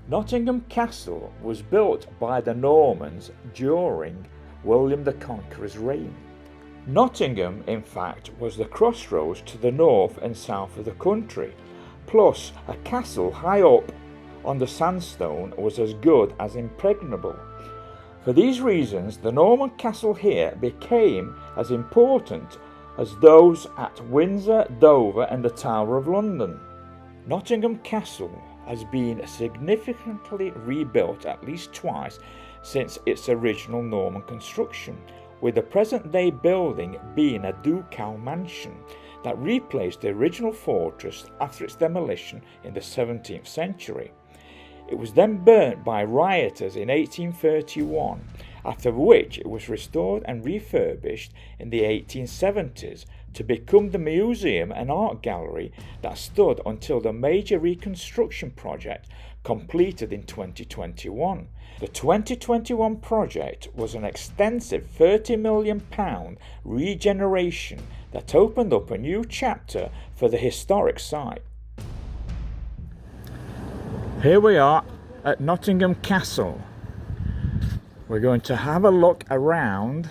Nottingham Castle was built by the Normans during William the Conqueror's reign. Nottingham, in fact, was the crossroads to the north and south of the country, plus a castle high up on the sandstone was as good as impregnable. For these reasons, the Norman castle here became as important as those at Windsor, Dover and the Tower of London. Nottingham Castle has been significantly rebuilt at least twice since its original Norman construction, with the present-day building being a ducal mansion that replaced the original fortress after its demolition in the 17th century. It was then burnt by rioters in 1831, after which it was restored and refurbished in the 1870s to become the museum and art gallery that stood until the major reconstruction project completed in 2021. The 2021 project was an extensive £30 million regeneration that opened up a new chapter for the historic site. Here we are at Nottingham Castle. We're going to have a look around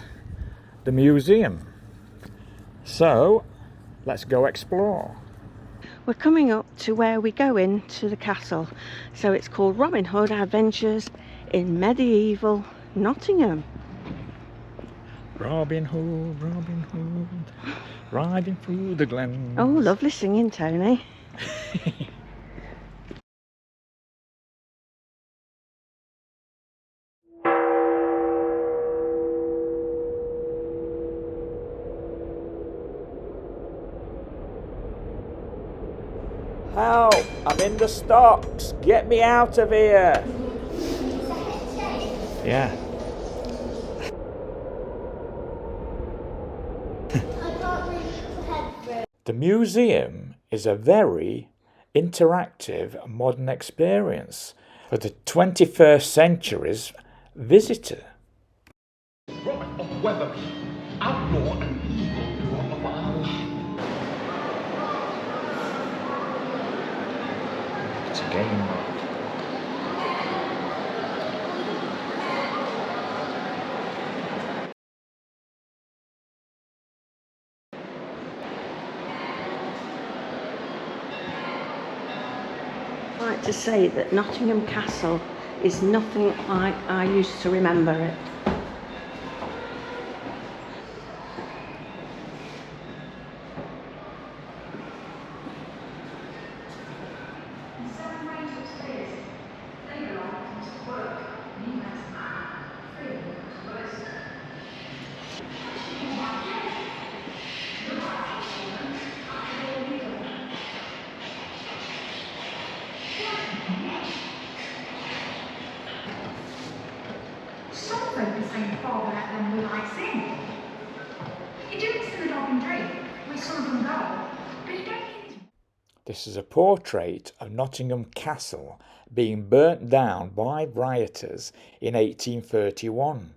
the museum. So, let's go explore. We're coming up to where we go into the castle. So it's called Robin Hood Adventures in Medieval Nottingham. Robin Hood, Robin Hood, riding through the glens. Oh, lovely singing, Tony. Help! I'm in the stocks! Get me out of here! Yeah. The museum is a very interactive modern experience for the 21st century's visitor. Robert of Weatherby, outlaw and evildoer of Ireland. It's a game. I'd like to say that Nottingham Castle is nothing like I used to remember it. This is a portrait of Nottingham Castle being burnt down by rioters in 1831.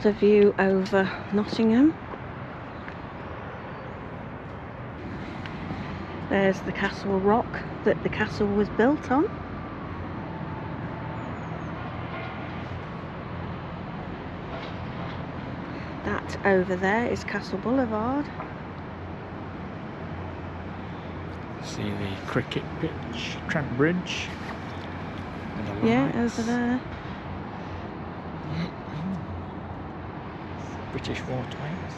the view over Nottingham. There's the castle rock that the castle was built on. That over there is Castle Boulevard. See the cricket pitch, Trent Bridge. And the Yeah, lights. over there. British Waterways.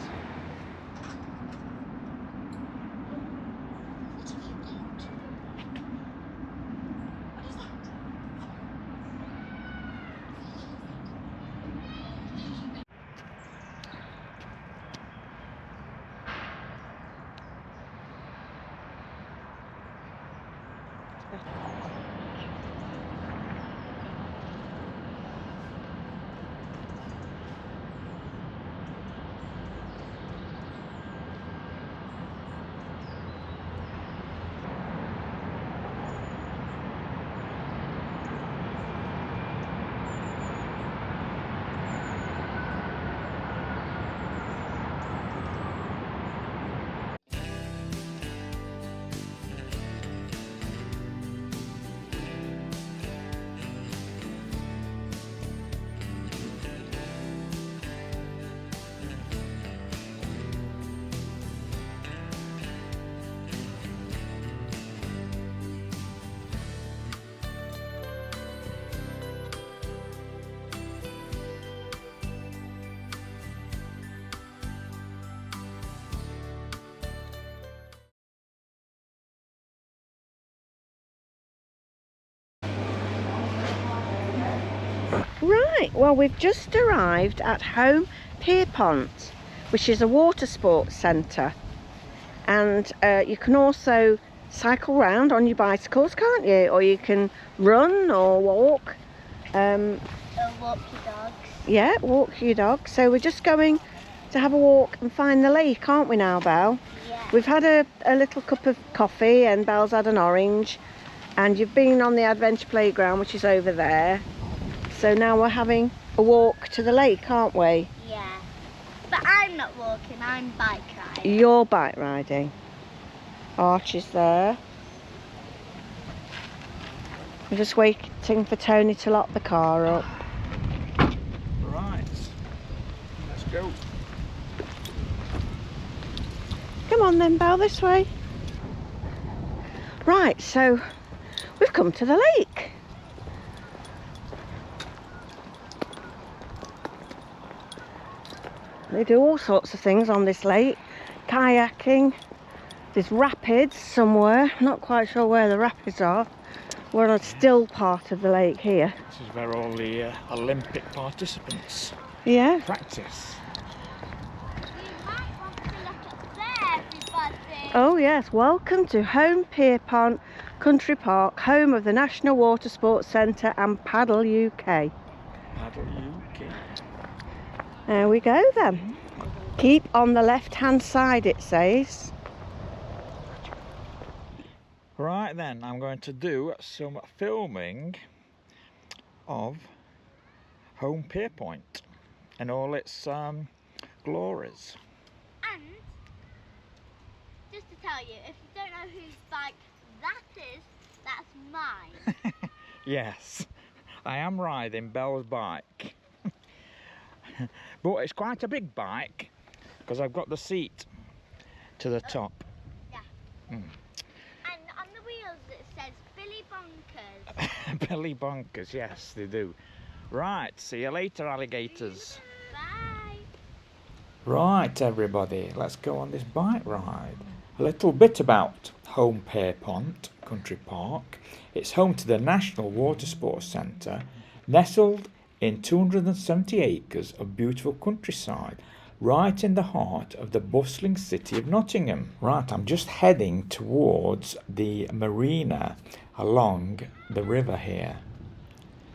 Right, well, we've just arrived at Holmepierrepont, which is a water sports centre, and you can also cycle round on your bicycles, can't you? Or you can run or walk. Or walk your dogs. Yeah, walk your dog. So we're just going to have a walk and find the lake, aren't we now, Belle? Yeah. We've had a little cup of coffee and Belle's had an orange, and you've been on the adventure playground, which is over there. So now we're having a walk to the lake, aren't we? Yeah. But I'm not walking, I'm bike riding. You're bike riding. Arch is there. We're just waiting for Tony to lock the car up. Right, let's go. Come on then, Belle, this way. Right, so we've come to the lake. They do all sorts of things on this lake. Kayaking. There's rapids somewhere. Not quite sure where the rapids are. We're on a still part of the lake here. This is where all the Olympic participants Yeah. practice. You might want to look up there, everybody. Oh yes, welcome to Holmepierrepont Country Park, home of the National Water Sports Centre and Paddle UK. Paddle UK. There we go then. Keep on the left hand side, it says. Right then, I'm going to do some filming of Holmepierrepont and all its glories. And, just to tell you, if you don't know whose bike that is, that's mine. Yes, I am riding Belle's bike. But it's quite a big bike because I've got the seat to the top. Yeah. Mm. And on the wheels it says Billy Bonkers. Billy Bonkers, yes they do. Right, see you later alligators. Bye. Right everybody, let's go on this bike ride. A little bit about Holmepierrepont Country Park. It's home to the National Water Sports Centre, nestled in 270 acres of beautiful countryside, right in the heart of the bustling city of Nottingham. Right, I'm just heading towards the marina along the river here.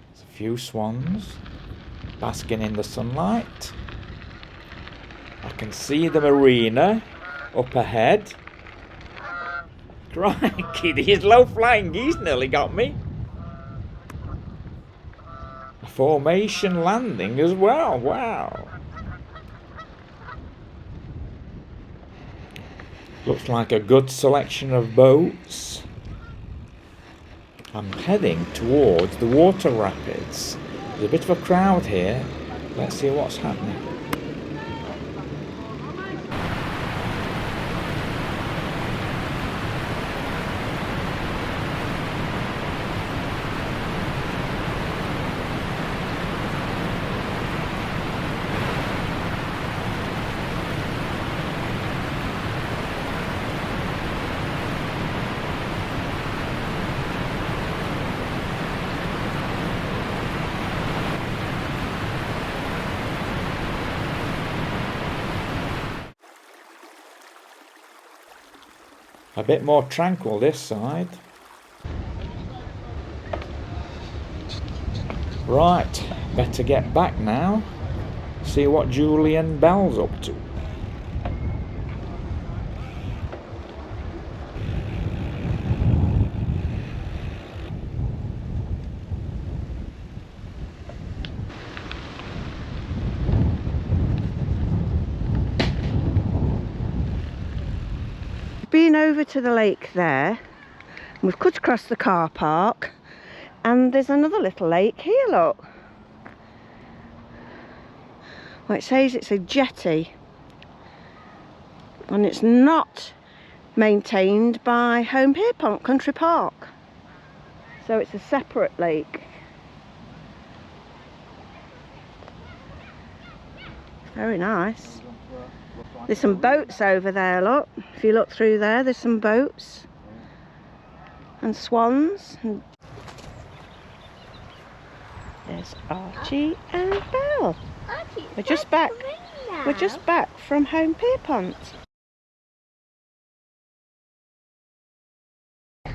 There's a few swans basking in the sunlight. I can see the marina up ahead. Crikey, these low-flying geese nearly got me. A formation landing as well, wow. Looks like a good selection of boats. I'm heading towards the water rapids. There's a bit of a crowd here. Let's see what's happening. A bit more tranquil this side. Right, better get back now. See what Julie and Belle's up to. Been over to the lake there. We've cut across the car park and there's another little lake here, look. Well, it says it's a jetty and it's not maintained by Holmepierrepont Country Park, so it's a separate lake. Very nice. There's some boats over there, look. If you look through there, there's some boats and swans. There's Archie and Belle. Archie, We're just back. We're just back from Holmepierrepont.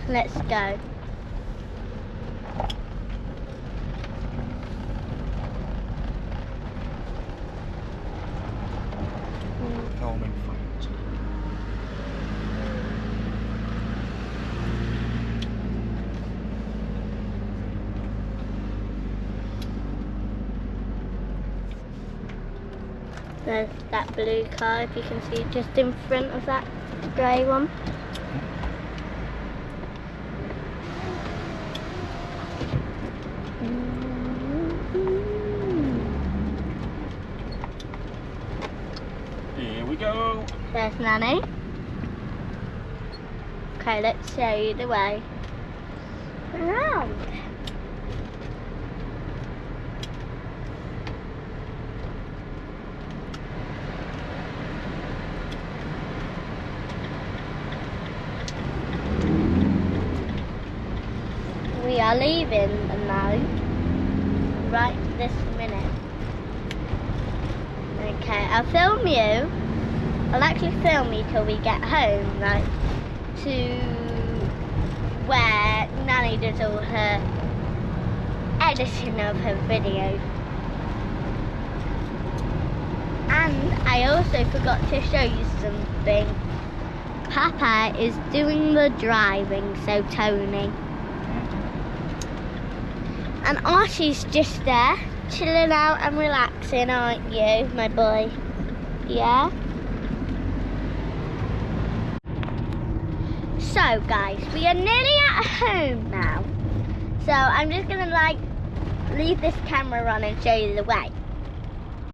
Let's go. Home in front. There's that blue car, if you can see, just in front of that grey one. Here we go. There's Nanny. Okay, let's show you the way around. We are leaving now, right this minute. Okay, I'll film you. I'll actually film you till we get home, like to where Nanny does all her editing of her videos. And I also forgot to show you something. Papa is doing the driving, so Tony. And Archie's just there, chilling out and relaxing, aren't you, my boy? Yeah? So guys, we are nearly at home now. So I'm just gonna like leave this camera on and show you the way.